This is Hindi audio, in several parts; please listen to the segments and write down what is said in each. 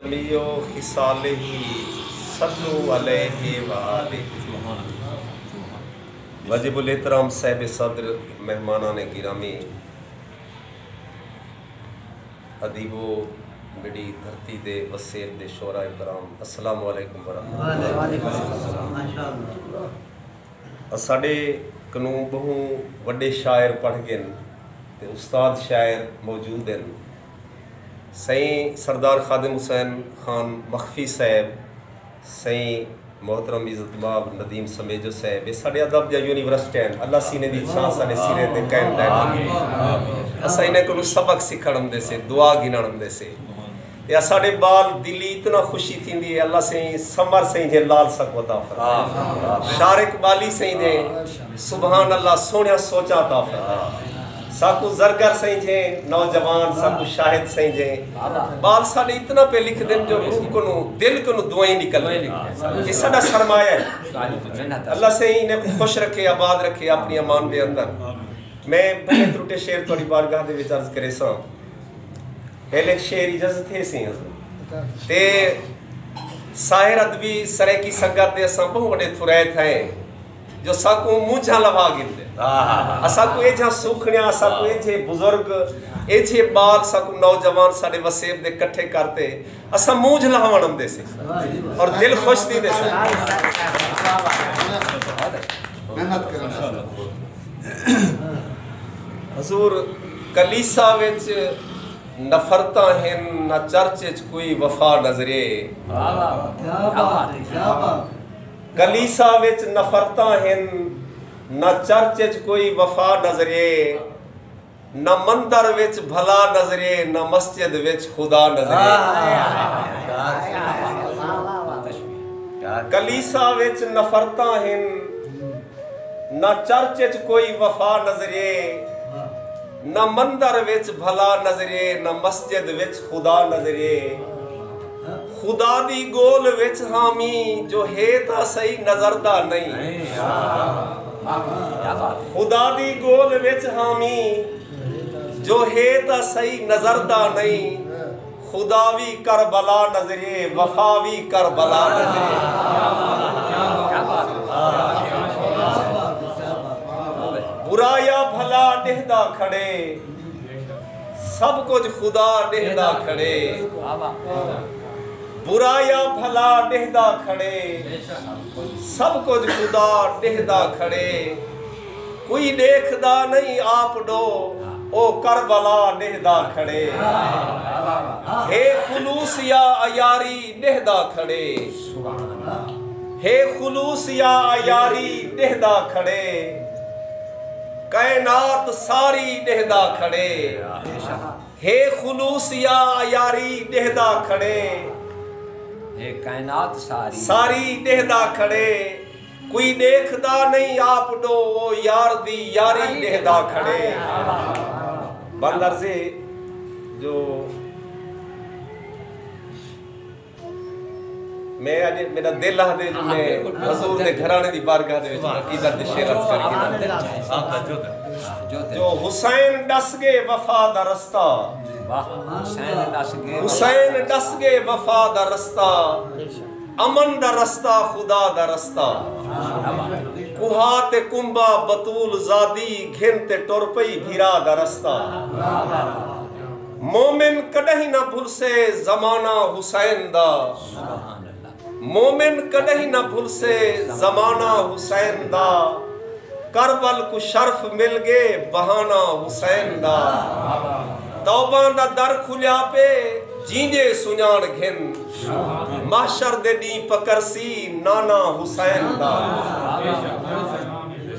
मियो खिसालिही सल्लु अलैहि व आलिहि। वाजिबुल एहतराम साहिब सदर, मेहमानाने गिरामी, अदीबो मिड़ी धरती दे वसेब दे शोरा कराम, अस्सलाम वालेकुम वरहमतुल्लाह। साडे कनू बहु वड्डे शायर पढ़ गए ते उस्ताद शायर मौजूद हैं। सही सरदार खादिम हुसैन खान मखफी साहब, सही मोहतरम इज़्ज़तमाब नदीम समेजो साहब, ये साढ़े अदब जा यूनिवर्सिटी हैं। अल्लाह सीने दी छां साढ़े सिरे ते कायम रहे। असां इन्हें को सबक सीखण हुंदे से, दुआ गिनण हुंदे से। या साढ़े बाल दिली इतना खुशी थींदी है। अल्लाह से समर से जे लाल सकवता फरमा, शारिक बाली से जे सुभान अल्लाह सोनिया सोचा ता फरमा, साकू जरगर से जे नौजवान, साकू शाहिद से जे बाल साढ़े इतना पे लिख देन जो रूह को दिल को दुआई निकल। ये साडा सरमाया है। अल्लाह से इन्हें खुश रखे, आबाद रखे अपनी अमान के अंदर। मैं बड़े त्रुटे शेर थोड़ी बारगाह दे विच अर्ज करे सा। पहले शेर इजाजत है सी ते साहिर अदबी सरे की संगत दे असां बहु वडे थुरैत है जो साकू मुझा लवा गिंदे। असाकू ए जा सुखणिया, साकू ए जे बुजुर्ग, ए जे बाल, साकू नौजवान साडे वसेब दे इकट्ठे करते असां मूंझ लहावण हुंदे से और दिल खुश थी दे से। मेहनत करना हुजूर कलीसा विच नफरता हैं न चर्चे च कोई वफा नजरे। कलीसा विच नफरता हैं न चर्चे च कोई वफा नजरे, न मंदर विच भला नजरे, न मस्जिद विच खुदा नजरे। कलीसा विच नफरता हैं न चर्चे च कोई वफा नजरे, न मंदर विच भला नजरे, न मस्जिद विच खुदा नजरे। खुदा दी गोल विच हामी जो है ता सही नजरदा नहीं। खुदा दी गोल विच हामी जो है ता सही नजरदा नहीं। खुदा भी करबला नजरे, वफा भी करबला नजरे। बुरा या भला डेहदा खड़े, सब कुछ खुदा डेहदा खड़े। बुरा या भला डेहदा खड़े, सब कुछ खुदा डेहदा खड़े। कोई देखदा नहीं आप डो, ओ करबला डेहदा खड़े। हे खुलूस या अयारी डेहदा खड़े, हे खुलूस या अयारी डेहदा खड़े। कायनात सारी डेहदा खड़े, हे खुलूस या अयारी डेहदा खड़े। हे कायनात सारी डेहदा खड़े। कोई देखदा नहीं आप डो, ओ यार दी यारी डेहदा खड़े। बंदर से जो मैं आज मेरा दिल है जो मैं हुजूर दे घराने दी बारगाह दे विच अकीदत दे शेर अर्ज करके जो हुसैन डस गए वफा दा रस्ता। हुसैन डस गए वफा दा रस्ता, अमन दा रस्ता, खुदा दा रस्ता। कुहा ते कुंबा बतूल जादी, घिन ते टुर पई भीरा दा रस्ता। मोमिन कदहीं ना भूल से जमाना हुसैन दा, मोमिन कदहीं ना भूल से जमाना हुसैन दा। करबल को शर्फ मिल गए बहाना हुसैन दा। तौबा दा दर खुलिया पे जींदे सुजान घिन, महशर दे दी पकरसी नाना हुसैन दा।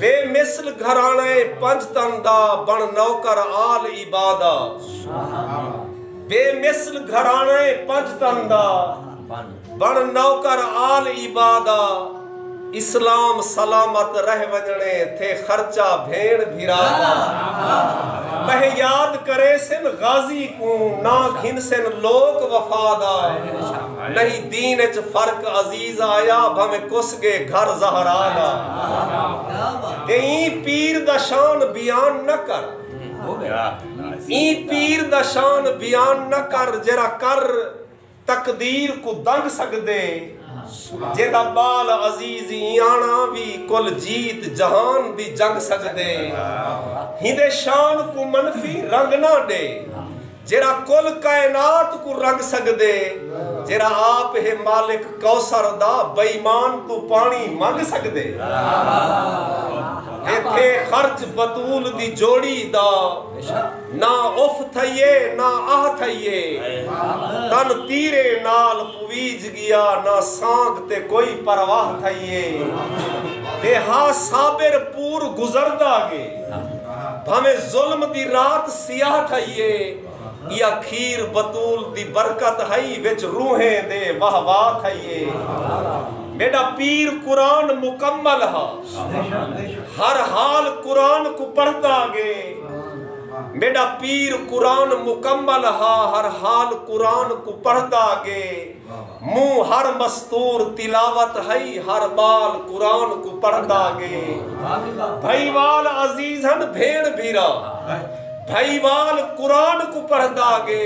बेमिसल घराने पंजतन दा, बन नौकर आल इबादा। बेमिसल घराने पंजतन दा, बन नौकर आल इबादा। इस्लाम सलामत रह वजने थे खर्चा भेड़ भिरादा। मह याद करे सिन गाजी को ना घिन सिन लोक वफादा। नहीं दीन च फर्क अजीज आया भमे कुस गए घर जहरादा। ई पीर दा शान बयान न कर, ई पीर दा शान बयान न कर। जरा कर तकदीर को दंग सकदे जेदा बाल अजीज आना भी कुल जीत जहान दी जंग सकदे हिंदे शान को मनफी रंग ना दे जेरा कुल कायनात को रंग सकदे जेरा आप है मालिक कौसर दा बेईमान को पानी मंग सकदे इथे खर्च बतूल दी जोड़ी दा ना उफ थइए ना आह थइए तन तीरे नाल पुवीज गया ना सांग ते कोई परवाह थइए ते हा साबिर पूर गुजरदा गे भावे जुल्म दी रात सियाह थइए या खीर बतूल दी बरकत हई विच रूहें दे वाह वाह थइए मेरा पीर कुरान मुकम्मल हा हर हाल कुरान को पढ़ता गे मेरा पीर कुरान मुकम्मल हा हर हाल कुरान को पढ़ता गे मुंह हर मस्तूर तिलावत हई हर बाल कुरान को पढ़ता गे भाईवाल अजीजन भेड़ भीरा भाईवाल कुरान को पढ़ता गे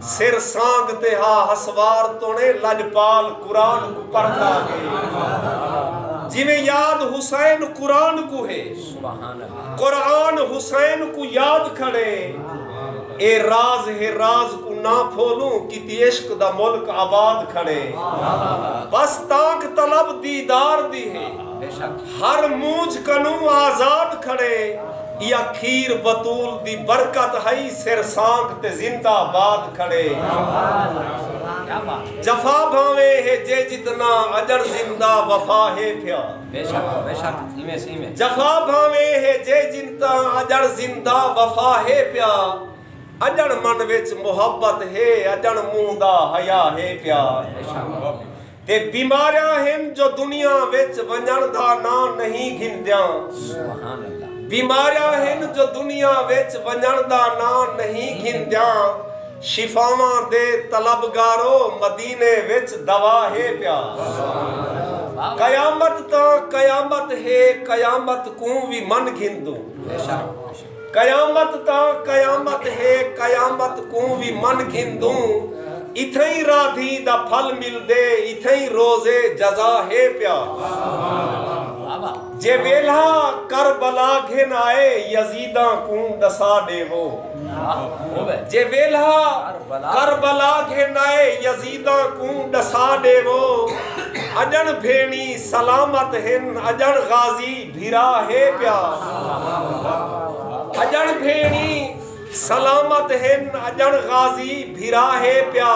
सिर सांग ते हा हसवार तोने लजपाल कुरान को पढ़ता गे जिवे याद हुसैन कुरान को है कुरान हुसैन को याद खड़े ए राज है राज को ना खोलूं कि इश्क दा मुल्क आबाद खड़े बस ताक तलब दीदार दी है हर मूंज कनू आजाद खड़े या खीर बतूल दी बरकत हई सिर सांग ते जिंदाबाद खड़े जफा भावे है जे जितना अजर जिंदा वफा है प्या बेशक जफा भावे है जे जितना अजर जिंदा वफा है प्या अजन मन विच मोहब्बत है अजन मुंह दा हया है प्या ते बीमारियां हैं जो दुनिया विच वंजन दा ना नहीं गिनदियां बीमारियां हैं जो दुनिया विच वंजन दा ना नहीं गिनदियां शिफावां दे तलबगारो मदीने विच दवा है प्या कयामत ता कयामत है कयामत को भी मन गिनदू कयामत ता कयामत है कयामत को भी मन गिनदू इथई राधी दा फल मिल दे इथई रोजे जजा है प्या जे वेला करबला घेन आए यजीदा को दसा देवो जे वेला करबला घेन आए यजीदा को दसा देवो अजन भेणी सलामत हिन अजन गाजी भिरा है प्या अजन भेणी सलामत हिन अजन गाजी भिरा है प्या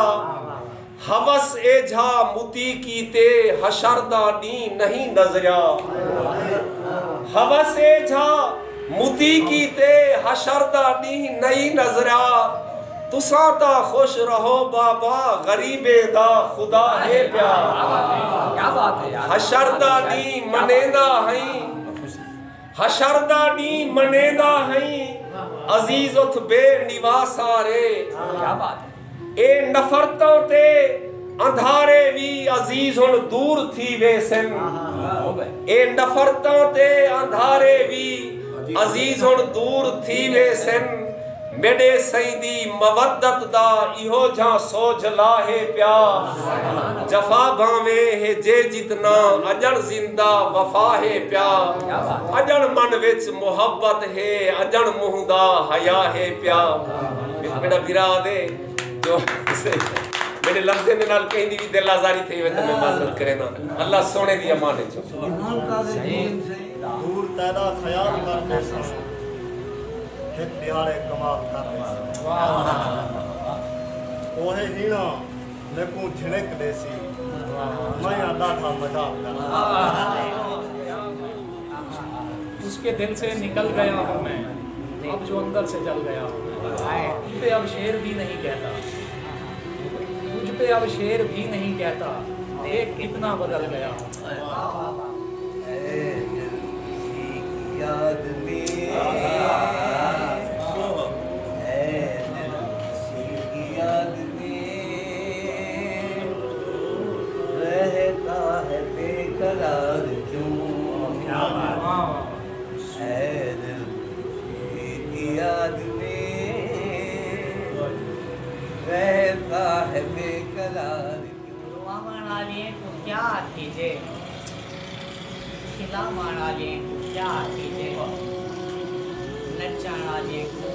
हवस एझा मुती की ते हशरदा नी नहीं नजरिया हवस एझा मुती की ते हशरदा नी नहीं नजरिया तुसा ता खुश रहो बाबा गरीबे दा खुदा है प्या क्या बात है यार हशरदा नी मनेदा हई हशरदा नी मनेदा हई अजीज उथ बे निवासारे क्या बात है ए नफरतों ते अंधारे भी अजीज हुन दूर थी वेसन ए नफरतों ते अंधारे भी अजीज हुन दूर थी वेसन मेरे सईदी मवद्दत दा इहो जा सोच लाहे प्या जफा भावे है जे जितना अजन जिंदा वफा है प्या अजन मन विच मोहब्बत है अजन मुंह दा हया है प्या मेरा बिरा दे जो मेरे लफ्ज़े ने नाल कहीं दी भी दिल आज़ारी थी वे तो मैं माज़रत करे ना अल्लाह सोने दी अमान है जो दूर तैदा ख्याल करते सन हित दिहाड़े कमाल करते ओहे हीना नेकू झिड़क देसी मैं डाठा मजाक करता उसके दिल से निकल गया हूँ मैं अब जो अंदर से जल गया हूँ तुझ पे अब शेर भी नहीं कहता तुझ पे अब शेर भी नहीं कहता देख कितना बदल गया याद में याद में रहता है बेकरार क्यों याद में रहता है बेकरार पावन वाले को क्या कीजे खिला वाले को क्या कीजे नचा वाले को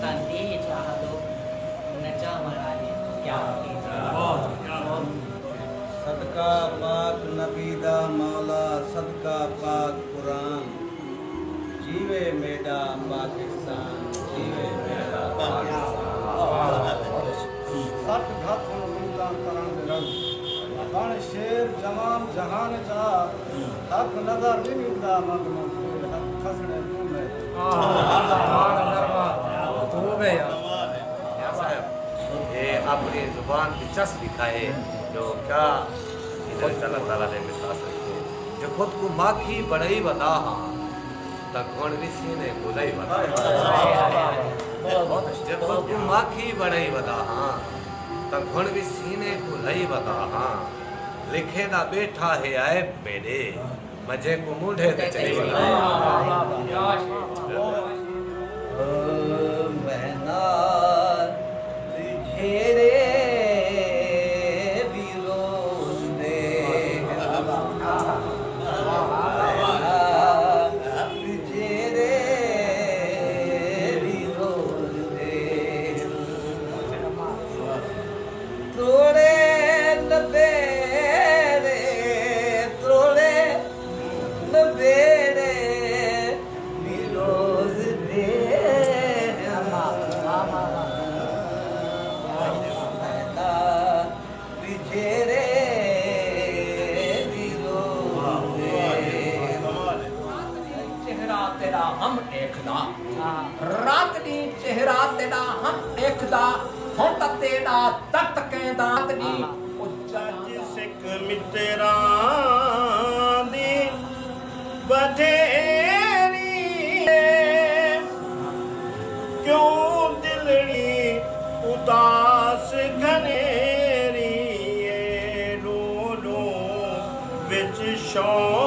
तंदी चाह दो नचा वाले को क्या कीजे सदका पाक नबी दा मौला सदका पाक कुरान जीवे मेरा पाकिस्तान जीवे मेरा पाकिस्तान सत घात मुंदा करान रंग बण शेर जमाम जहान जा हक नजर भी मिलदा मग हक खसने तू में ये अपनी जुबान की चस दिखाए जो क्या इधर चला ताला ने मिसाल जो खुद को माखी बड़ई बता हाँ तक कौन विसी ने बुलाई बता जब खुद को माखी बड़ई बता हाँ तक कौन विसी ने बुलाई बता हाँ लिखे ना बैठा है आए मेरे मजे को मुंढे ते चली महीना घेरे रात दी चेहरा तेरा हम देखदा होंद तेरा तट के दात दी सिख मित्रा दी बधेरी क्यों दिलड़ी उदास घनेरी रो रो विच शौ